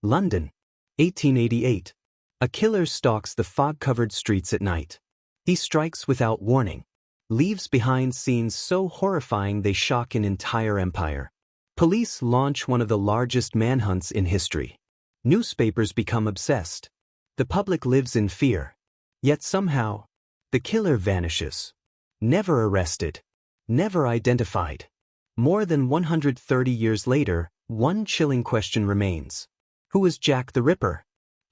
London, 1888. A killer stalks the fog-covered streets at night. He strikes without warning, leaves behind scenes so horrifying they shock an entire empire. Police launch one of the largest manhunts in history. Newspapers become obsessed. The public lives in fear. Yet somehow, the killer vanishes. Never arrested. Never identified. More than 130 years later, one chilling question remains. Who was Jack the Ripper?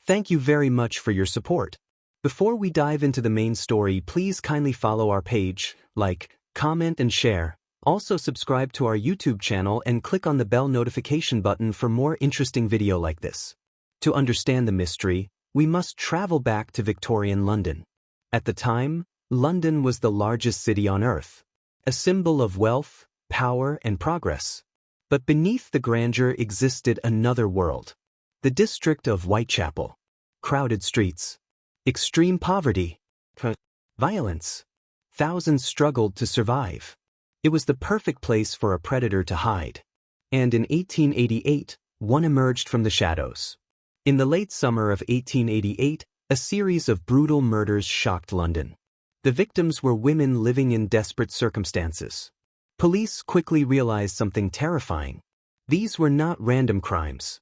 Thank you very much for your support. Before we dive into the main story, please kindly follow our page, like, comment and share. Also subscribe to our YouTube channel and click on the bell notification button for more interesting video like this. To understand the mystery, we must travel back to Victorian London. At the time, London was the largest city on earth, a symbol of wealth, power, and progress. But beneath the grandeur existed another world. The district of Whitechapel. Crowded streets. Extreme poverty. Violence. Thousands struggled to survive. It was the perfect place for a predator to hide. And in 1888, one emerged from the shadows. In the late summer of 1888, a series of brutal murders shocked London. The victims were women living in desperate circumstances. Police quickly realized something terrifying. These were not random crimes.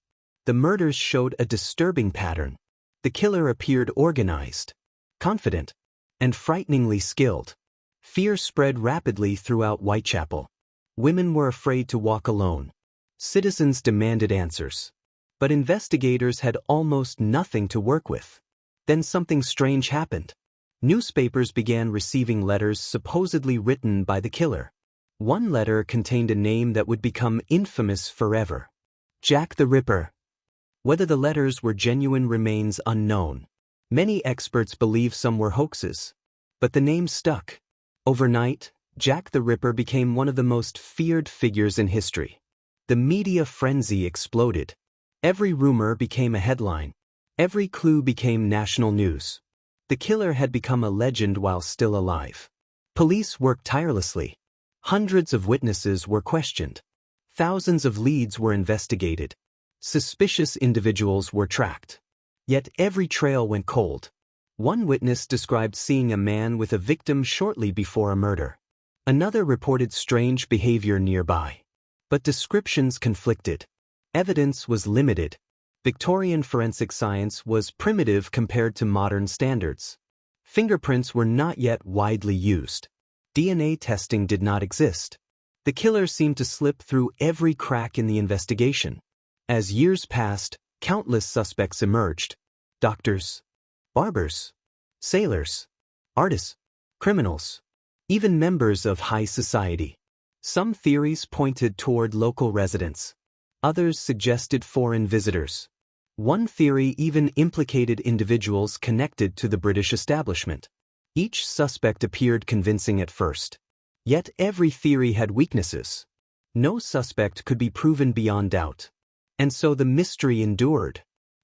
The murders showed a disturbing pattern. The killer appeared organized, confident, and frighteningly skilled. Fear spread rapidly throughout Whitechapel. Women were afraid to walk alone. Citizens demanded answers. But investigators had almost nothing to work with. Then something strange happened. Newspapers began receiving letters supposedly written by the killer. One letter contained a name that would become infamous forever. Jack the Ripper. Whether the letters were genuine remains unknown. Many experts believe some were hoaxes. But the name stuck. Overnight, Jack the Ripper became one of the most feared figures in history. The media frenzy exploded. Every rumor became a headline. Every clue became national news. The killer had become a legend while still alive. Police worked tirelessly. Hundreds of witnesses were questioned. Thousands of leads were investigated. Suspicious individuals were tracked. Yet every trail went cold. One witness described seeing a man with a victim shortly before a murder. Another reported strange behavior nearby. But descriptions conflicted. Evidence was limited. Victorian forensic science was primitive compared to modern standards. Fingerprints were not yet widely used. DNA testing did not exist. The killer seemed to slip through every crack in the investigation. As years passed, countless suspects emerged. Doctors, barbers, sailors, artists, criminals, even members of high society. Some theories pointed toward local residents. Others suggested foreign visitors. One theory even implicated individuals connected to the British establishment. Each suspect appeared convincing at first. Yet every theory had weaknesses. No suspect could be proven beyond doubt. And so the mystery endured.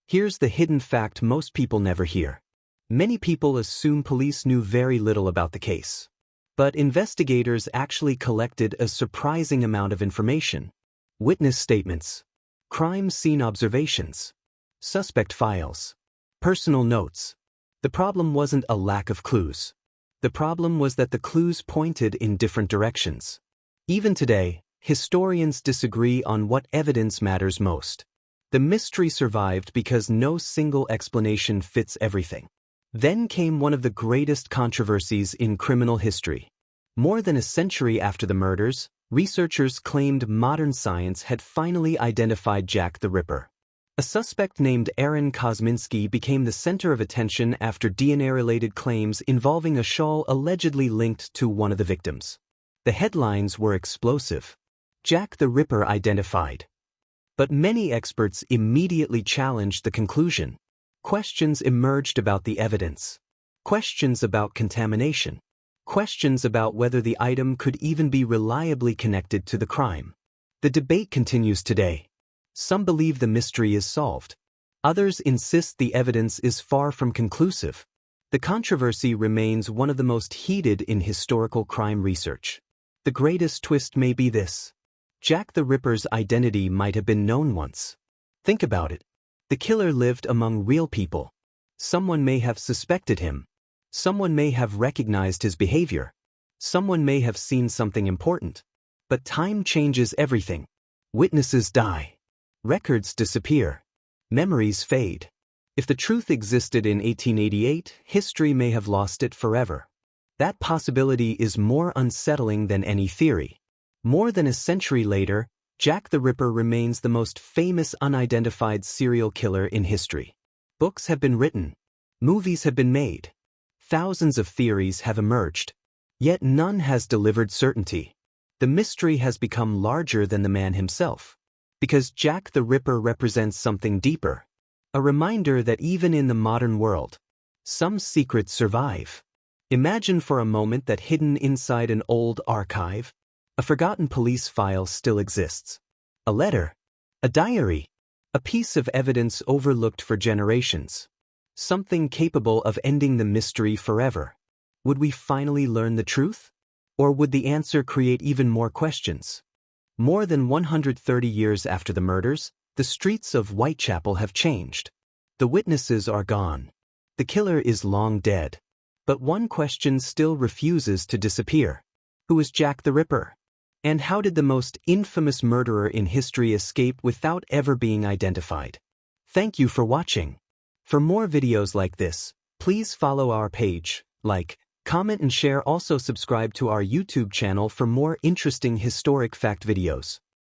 Here's the hidden fact most people never hear. Many people assume police knew very little about the case. But investigators actually collected a surprising amount of information. Witness statements, crime scene observations, suspect files, personal notes. The problem wasn't a lack of clues. The problem was that the clues pointed in different directions. Even today, historians disagree on what evidence matters most. The mystery survived because no single explanation fits everything. Then came one of the greatest controversies in criminal history. More than a century after the murders, researchers claimed modern science had finally identified Jack the Ripper. A suspect named Aaron Kosminski became the center of attention after DNA-related claims involving a shawl allegedly linked to one of the victims. The headlines were explosive. Jack the Ripper identified. But many experts immediately challenged the conclusion. Questions emerged about the evidence. Questions about contamination. Questions about whether the item could even be reliably connected to the crime. The debate continues today. Some believe the mystery is solved. Others insist the evidence is far from conclusive. The controversy remains one of the most heated in historical crime research. The greatest twist may be this. Jack the Ripper's identity might have been known once. Think about it. The killer lived among real people. Someone may have suspected him. Someone may have recognized his behavior. Someone may have seen something important. But time changes everything. Witnesses die. Records disappear. Memories fade. If the truth existed in 1888, history may have lost it forever. That possibility is more unsettling than any theory. More than a century later, Jack the Ripper remains the most famous unidentified serial killer in history. Books have been written. Movies have been made. Thousands of theories have emerged. Yet none has delivered certainty. The mystery has become larger than the man himself. Because Jack the Ripper represents something deeper. A reminder that even in the modern world, some secrets survive. Imagine for a moment that hidden inside an old archive, a forgotten police file still exists. A letter, a diary, a piece of evidence overlooked for generations. Something capable of ending the mystery forever. Would we finally learn the truth? Or would the answer create even more questions? More than 130 years after the murders, the streets of Whitechapel have changed. The witnesses are gone. The killer is long dead. But one question still refuses to disappear. Who is Jack the Ripper? And how did the most infamous murderer in history escape without ever being identified? Thank you for watching. For more videos like this, please follow our page, like, comment and share. Also subscribe to our YouTube channel for more interesting historic fact videos.